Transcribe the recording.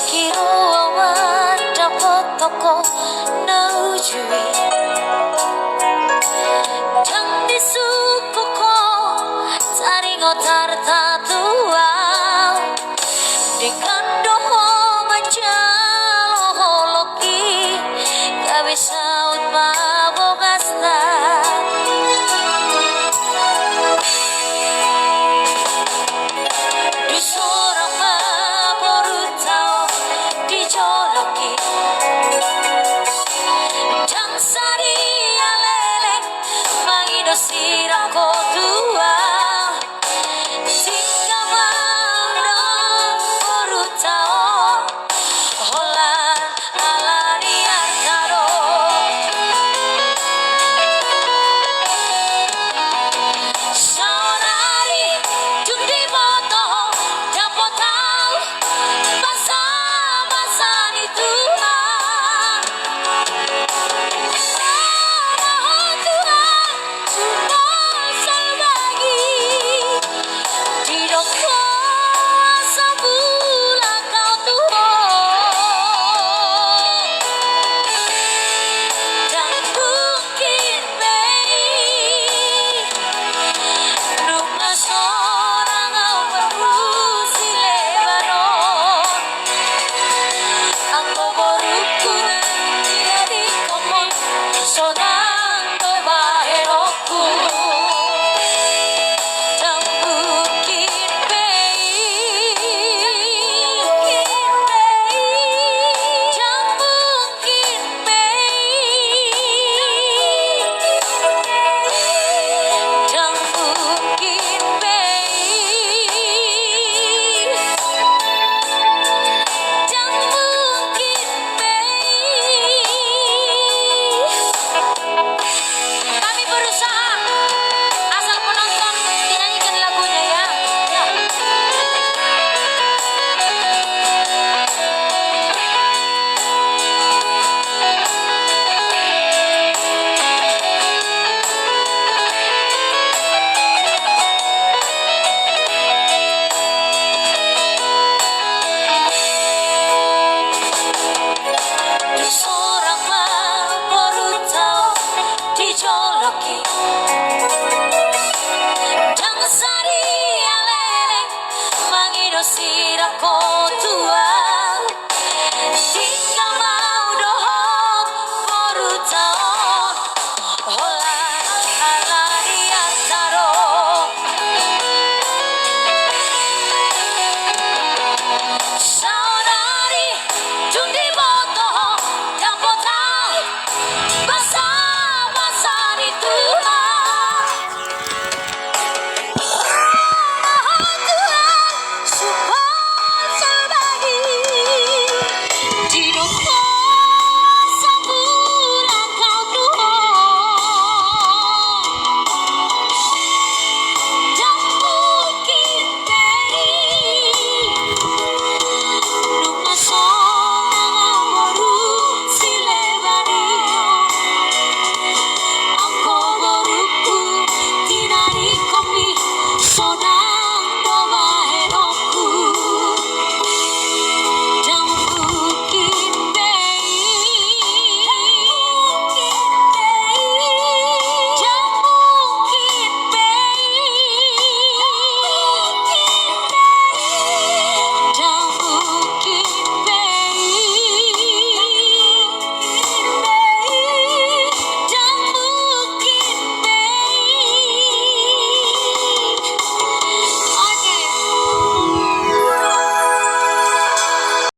kiro awan dapat toko naujui Jang disuku ko taringo tartatua Dengan doho manjalo holoki gawe saut mabogasta Di sorang maborutao di joloki Jang sari alele mangido sirako tua Tinggal maudo borutao Holan alani antaro Saunari jundi moto dapotau Basa-basa ni Tuhan Mohon Tuhan Supaya bagi Di dong kuasa bulan kau Tuhan Dan mungkin baik Rumah seorang berusi Lebanon Angko boruku jadi komon Sonang toy baheroku Dan mungkin baik Dan mungkin baik Dan mungkin baik Dan mungkin baik Kami berusaha asal penonton dinyanyikan lagunya ya. Ya. Di sorang maborutao dijoloki Jang sari alele mangido sirako tua Tinggal mau doho borutao Holan alani antaro Sa